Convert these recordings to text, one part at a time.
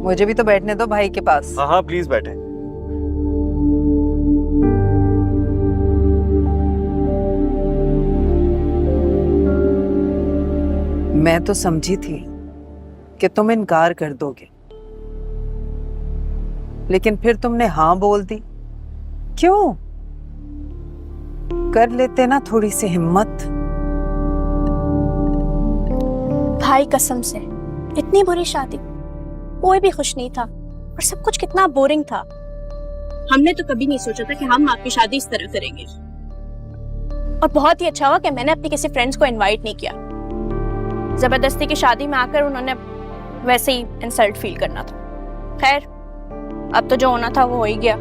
मुझे भी तो बैठने दो भाई के पास। हाँ हाँ प्लीज बैठे। मैं तो समझी थी कि तुम इनकार कर दोगे, लेकिन फिर तुमने हाँ बोल दी। क्यों? कर लेते ना थोड़ी सी हिम्मत। भाई कसम से इतनी बुरी शादी, कोई भी खुश नहीं था और सब कुछ कितना बोरिंग था। हमने तो कभी नहीं सोचा था कि हम आपकी शादी इस तरह करेंगे। और बहुत ही अच्छा हुआ कि मैंने अपने किसी फ्रेंड्स को इनवाइट नहीं किया। जबरदस्ती की शादी में आकर उन्होंने वैसे ही इंसल्ट फील करना था। खैर, अब तो जो होना था वो हो ही गया।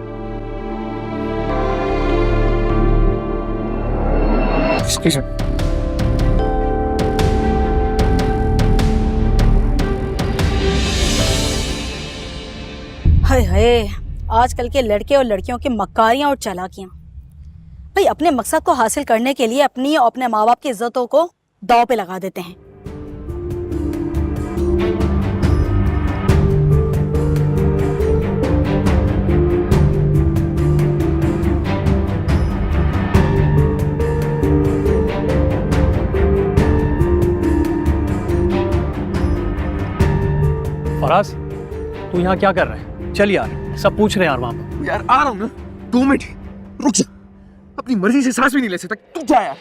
हाय हाय, आजकल के लड़के और लड़कियों की मक्कारियां और चालाकियां। भाई अपने मकसद को हासिल करने के लिए अपनी और अपने माँ बाप की इज्जतों को दांव पे लगा देते हैं। फराज, तू यहाँ क्या कर रहा है? चल यार, सब पूछ रहे हैं यार वहां पर। यार आ रहा हूँ ना, 2 मिनट रुक जा। अपनी मर्जी से सांस भी नहीं ले सकता, तू जा यार।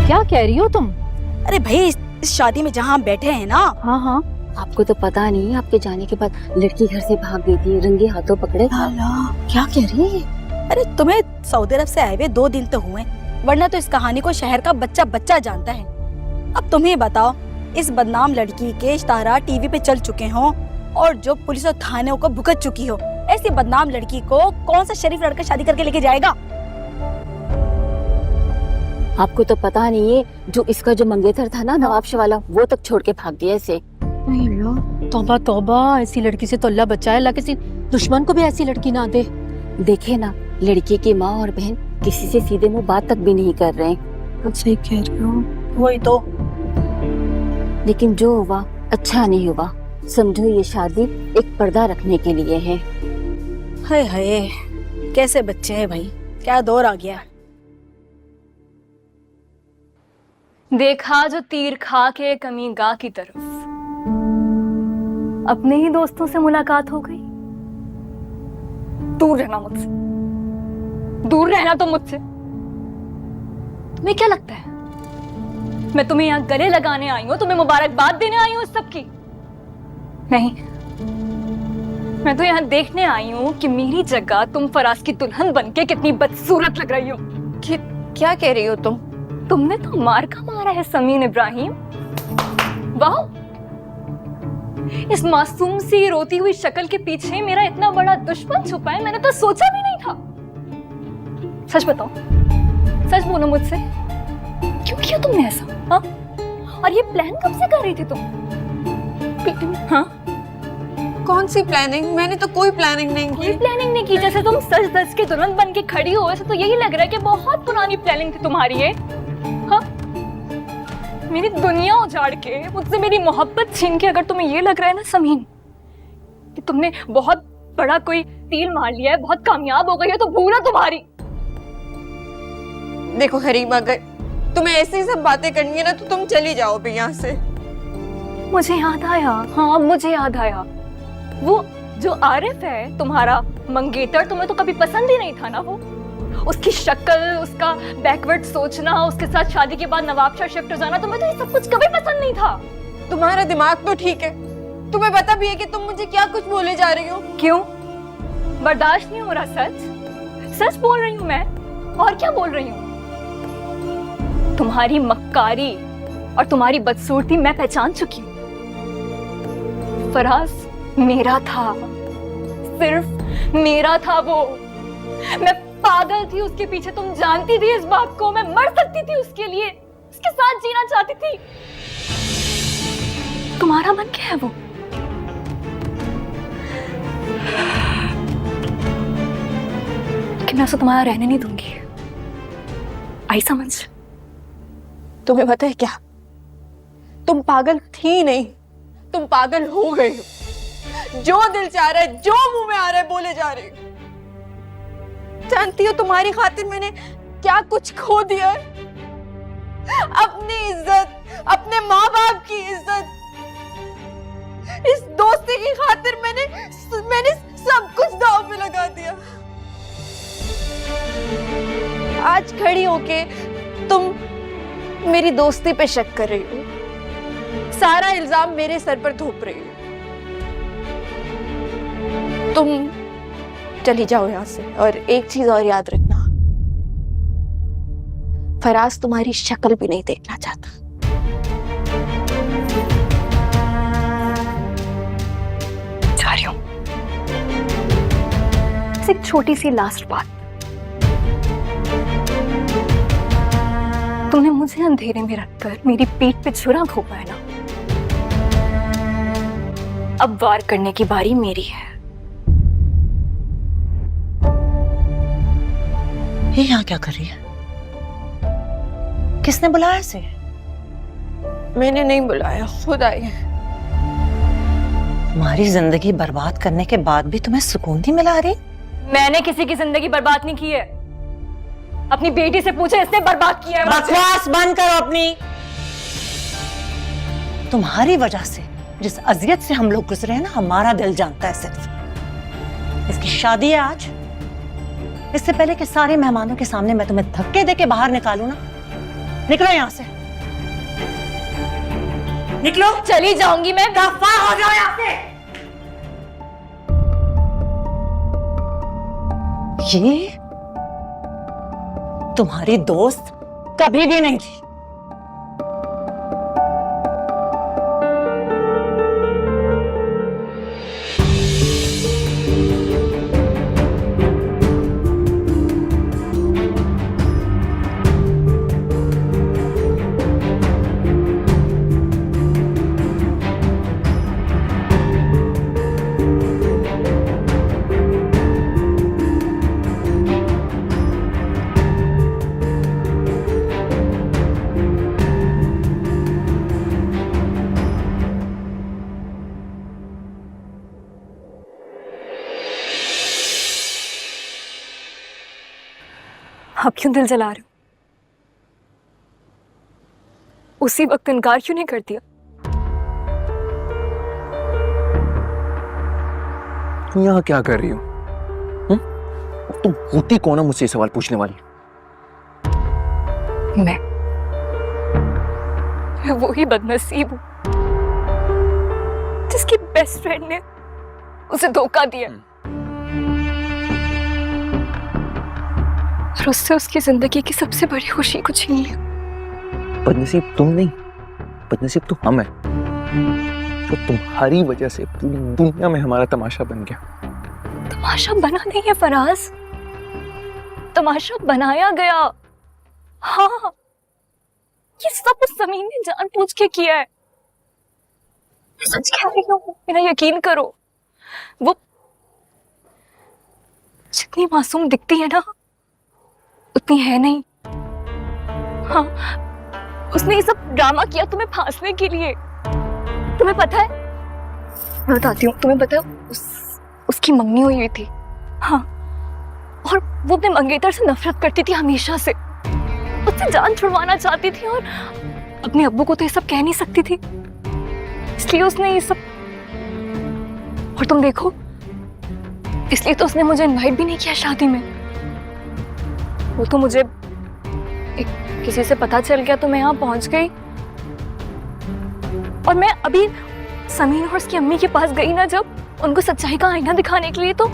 क्या कह रही हो तुम? अरे भाई, इस शादी में जहाँ हम बैठे हैं ना। हाँ हाँ, आपको तो पता नहीं, आपके जाने के बाद लड़की घर से भाग गई थी, रंगे हाथों पकड़े। क्या कह रही है? अरे तुम्हें सऊदी अरब से आए हुए 2 दिन तो हुए, वरना तो इस कहानी को शहर का बच्चा बच्चा जानता है। अब तुम ही बताओ, इस बदनाम लड़की के इश्तारा टीवी पे चल चुके हों और जो पुलिस और थानों को भुगत चुकी हो, ऐसी बदनाम लड़की को कौन सा शरीफ लड़का शादी करके लेके जाएगा? आपको तो पता नहीं है, जो इसका जो मंगेतर था ना, नवाबश वाला, वो तक छोड़ के भाग गया इसे। तौबा तौबा, ऐसी लड़की से तो अल्लाह बचाए, अल्लाह किसी दुश्मन को भी ऐसी लड़की ना दे। देखे ना, लड़की की माँ और बहन किसी से सीधे मुंह बात तक भी नहीं कर रहे। सही कह रही हो। वही तो। लेकिन जो हुआ अच्छा नहीं हुआ। समझो ये शादी एक पर्दा रखने के लिए है। हाय हाय, कैसे बच्चे हैं भाई, क्या दौर आ गया। देखा जो तीर खा के कमी गाह की तरफ, अपने ही दोस्तों से मुलाकात हो गई। दूर रहना मुझसे, दूर रहना तो मुझसे। तुम्हें क्या लगता है मैं तुम्हें यहाँ गले लगाने आई हूँ, तुम्हें मुबारकबाद देने आई हूँ इस सब की? नहीं, मैं तो यहाँ देखने आई हूँ कि मेरी जगह तुम फराज की दुल्हन बनके कितनी बदसूरत लग रही हो। क्या कह रही हो तुम? तुमने तो मार का मारा है समीन इब्राहिम। वाह, इस मासूम सी रोती हुई शक्ल के पीछे मेरा इतना बड़ा दुश्मन छुपा है, मैंने तो सोचा भी नहीं था। सच बताओ, सच बोलो मुझसे, क्यों किया तुमने ऐसा? हाँ? और ये प्लान कब से कर रही थी तुम? हाँ? कौन सी प्लानिंग? मैंने तो कोई प्लानिंग नहीं की। कोई प्लानिंग नहीं की? जैसे तुम सच धज के दुल्हन बन के खड़ी हो, वैसे तो यही लग रहा है कि बहुत पुरानी प्लानिंग थी तुम्हारी ये। हाँ? मेरी दुनिया उजाड़ के, मुझसे मेरी मोहब्बत छीन के, अगर तुम्हें ये लग रहा है ना समीन कि तुमने बहुत बड़ा कोई तीर मार लिया है, बहुत कामयाब हो गई है, तो भूल है तुम्हारी। देखो हरीम, अगर तुम्हें ऐसी सब बातें करनी है ना तो तुम चली जाओ भी यहाँ से। मुझे याद आया, हाँ मुझे याद आया, वो जो आरिफ है तुम्हारा मंगेतर, तुम्हें तो कभी पसंद ही नहीं था ना वो। उसकी शक्ल, उसका बैकवर्ड सोचना, उसके साथ शादी के बाद नवाबशाह शिफ्ट हो जाना, तुम्हें तो ये सब कुछ कभी पसंद नहीं था। तुम्हारा दिमाग तो ठीक है, तुम्हें पता भी है कि तुम मुझे क्या कुछ बोले जा रही हो। क्यों? बर्दाश्त नहीं हो रहा? सच सच बोल रही हूँ मैं, और क्या बोल रही हूँ? तुम्हारी मक्कारी और तुम्हारी बदसूरती मैं पहचान चुकी हूँ। फराज मेरा था, सिर्फ मेरा था वो। मैं पागल थी उसके पीछे, तुम जानती थी इस बात को। मैं मर सकती थी उसके लिए, उसके साथ जीना चाहती थी। तुम्हारा मन क्या है वो? कि मैं उसे तुम्हारा रहने नहीं दूंगी। आई समझ? तुम्हें पता है क्या, तुम पागल थी नहीं, तुम पागल हो गई हो। जो दिल चाह रहा है, जो मुंह में आ रहा है बोले जा रही हो। जानती हो तुम्हारी खातिर मैंने क्या कुछ खो दिया है? अपनी इज्जत, अपने माँ बाप की इज्जत, इस दोस्ती की खातिर मैंने सब कुछ दांव पे लगा दिया। आज खड़ी होके तुम मेरी दोस्ती पे शक कर रही हो, सारा इल्जाम मेरे सर पर थोप रही हो। तुम चली जाओ यहाँ से, और एक चीज और याद रखना, फराज तुम्हारी शक्ल भी नहीं देखना चाहता। जा रही हूँ। एक छोटी सी लास्ट बात, तुमने मुझे अंधेरे में रखकर मेरी पीठ पे छुरा घोंपा है ना, अब वार करने की बारी मेरी है। ये यहाँ क्या कर रही है? किसने बुलाया इसे? मैंने नहीं बुलाया, खुद आई है। तुम्हारी जिंदगी बर्बाद करने के बाद भी तुम्हें सुकून नहीं मिला रही? मैंने किसी की जिंदगी बर्बाद नहीं की है, अपनी बेटी से पूछे, इसने बर्बाद किया है मुझे। बकवास बंद करो अपनी। तुम्हारी वजह से जिस अजियत से हम लोग गुजरे हैं ना, हमारा दिल जानता है सिर्फ। इसकी शादी है आज, इससे पहले कि सारे मेहमानों के सामने मैं तुम्हें धक्के देके बाहर निकालूं ना, निकलो यहां से, निकलो। चली जाऊंगी मैं। दफा हो जाओ यहां से। ये तुम्हारी दोस्त कभी भी नहीं थी। आप क्यों दिल जला रहे हो? उसी वक्त इनकार क्यों नहीं कर दिया? तुम यहाँ क्या कर रही हो? तुम होती कौन है मुझसे ये सवाल पूछने वाली? मैं वो ही बदनसीब हूं जिसकी बेस्ट फ्रेंड ने उसे धोखा दिया और उससे उसकी जिंदगी की सबसे बड़ी खुशी को छीन लिया। बदनसीब तुम नहीं, बदनसीब तो हम है, जो तुम्हारी वजह से पूरी दुनिया में हमारा तमाशा बन गया। तमाशा बना नहीं है फराज, तमाशा बनाया गया। हाँ, ये सब उस ज़मीन ने जानबूझ के किया है। मैं सच कह रही हूँ, मेरा यकीन करो। वो जितनी मासूम दिखती है ना, उतनी है नहीं। हाँ, उसने ये सब ड्रामा किया तुम्हें फांसने के लिए। तुम्हें पता है, मैं बताती हूँ, तुम्हें पता है उसकी मंगनी हुई थी। हाँ, और वो अपने मंगेतर से नफरत करती थी हमेशा से, उससे जान छुड़वाना चाहती थी और अपने अब्बू को तो ये सब कह नहीं सकती थी, इसलिए उसने ये सब। और तुम देखो, इसलिए तो उसने मुझे इनवाइट भी नहीं किया शादी में। वो तो मुझे किसी से पता चल गया तो मैं यहाँ पहुंच गई, और मैं अभी समीन और उसकी अम्मी के पास गई ना, जब उनको सच्चाई का आईना दिखाने के लिए, तो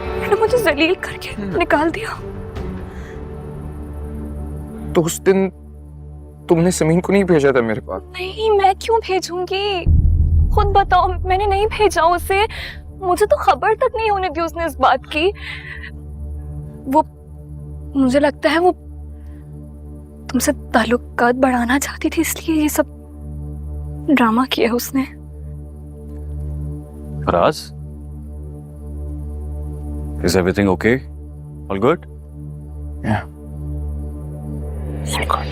उन्होंने मुझे जलील करके निकाल दिया। तो उस दिन तुमने समीन को नहीं भेजा था मेरे पास? नहीं, मैं क्यों भेजूंगी? खुद बताओ, मैंने नहीं भेजा उसे। मुझे तो खबर तक नहीं होने दी उसने इस बात की। वो, मुझे लगता है वो तुमसे ताल्लुकात बढ़ाना चाहती थी, इसलिए ये सब ड्रामा किया उसने। Faraz, is everything okay? All good? Yeah. All good.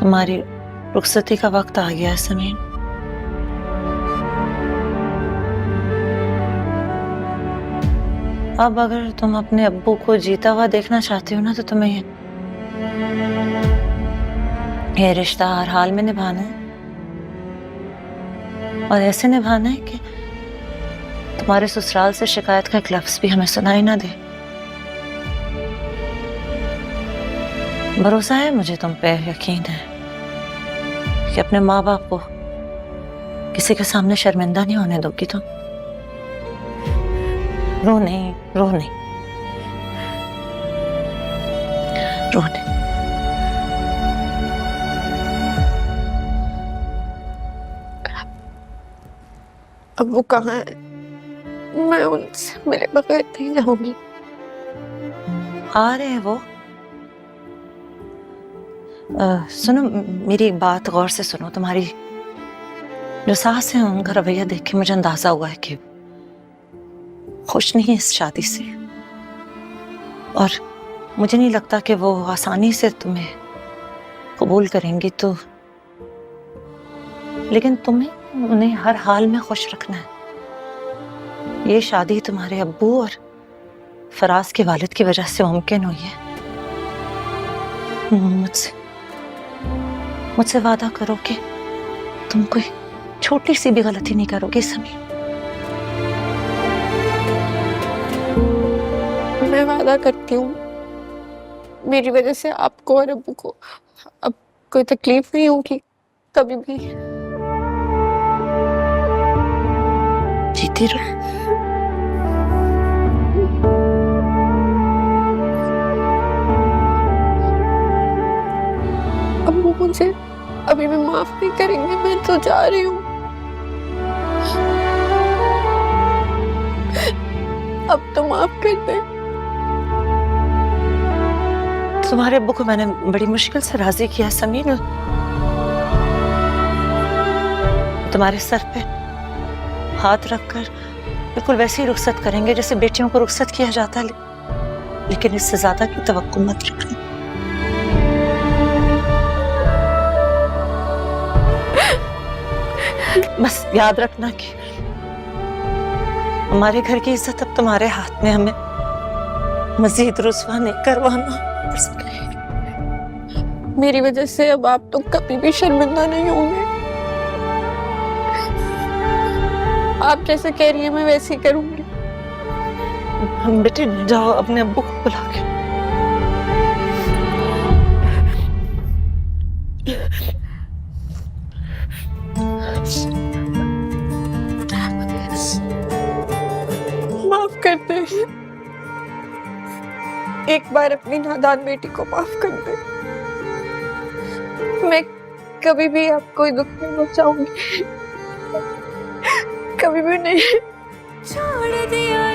तुम्हारी रुखसती का वक्त आ गया है समीन। अब अगर तुम अपने अब्बू को जीता हुआ देखना चाहती हो ना, तो तुम्हें ये रिश्ता हर हाल में निभाना है, और ऐसे निभाना है कि तुम्हारे ससुराल से शिकायत का एक लफ्ज भी हमें सुनाई ना दे। भरोसा है मुझे तुम पे, यकीन है कि अपने माँ बाप को किसी के सामने शर्मिंदा नहीं होने दोगी तुम। रो नहीं, रो नहीं, रो नहीं। अब वो कहाँ है? मैं उनसे मिले बगैर नहीं जाऊंगी। आ रहे हैं वो। सुनो, मेरी एक बात गौर से सुनो। तुम्हारी जो सास है उनका रवैया देख के मुझे अंदाजा हुआ है कि खुश नहीं है इस शादी से, और मुझे नहीं लगता कि वो आसानी से तुम्हें कबूल करेंगी। तो लेकिन तुम्हें उन्हें हर हाल में खुश रखना है। ये शादी तुम्हारे अब्बू और फराज के वालिद की वजह से मुमकिन हुई है। मुझसे वादा करो कि तुम कोई छोटी सी भी गलती नहीं करोगे समीर। मैं वादा करती हूँ, मेरी वजह से आपको और अब्बू को अब कोई तकलीफ नहीं होगी कभी भी। जीती रहो। अब्बू मुझे अभी भी माफ नहीं करेंगे। मैं तो जा रही हूँ। अब तो माफ कर दे। तुम्हारे अब्बू को मैंने बड़ी मुश्किल से राजी किया समीर। तुम्हारे सर पे हाथ रखकर बिल्कुल वैसे ही रुखसत करेंगे जैसे बेटियों को रुखसत किया जाता है, लेकिन इससे ज्यादा की तवक्को मत रखना। बस याद रखना कि हमारे घर की इज्जत अब तुम्हारे हाथ में, हमें मजीद रुसवा नहीं करवाना। मेरी वजह से अब आप तो कभी भी शर्मिंदा नहीं होंगे। आप जैसे कह रही हैं मैं वैसे ही करूंगी। बेटे जाओ अपने अब्बू को बुला के। माफ कर दे, एक बार अपनी नादान बेटी को माफ कर दे। मैं कभी भी आपको दुख नहीं पहुंचाऊंगी, कभी भी नहीं। छोड़ दिया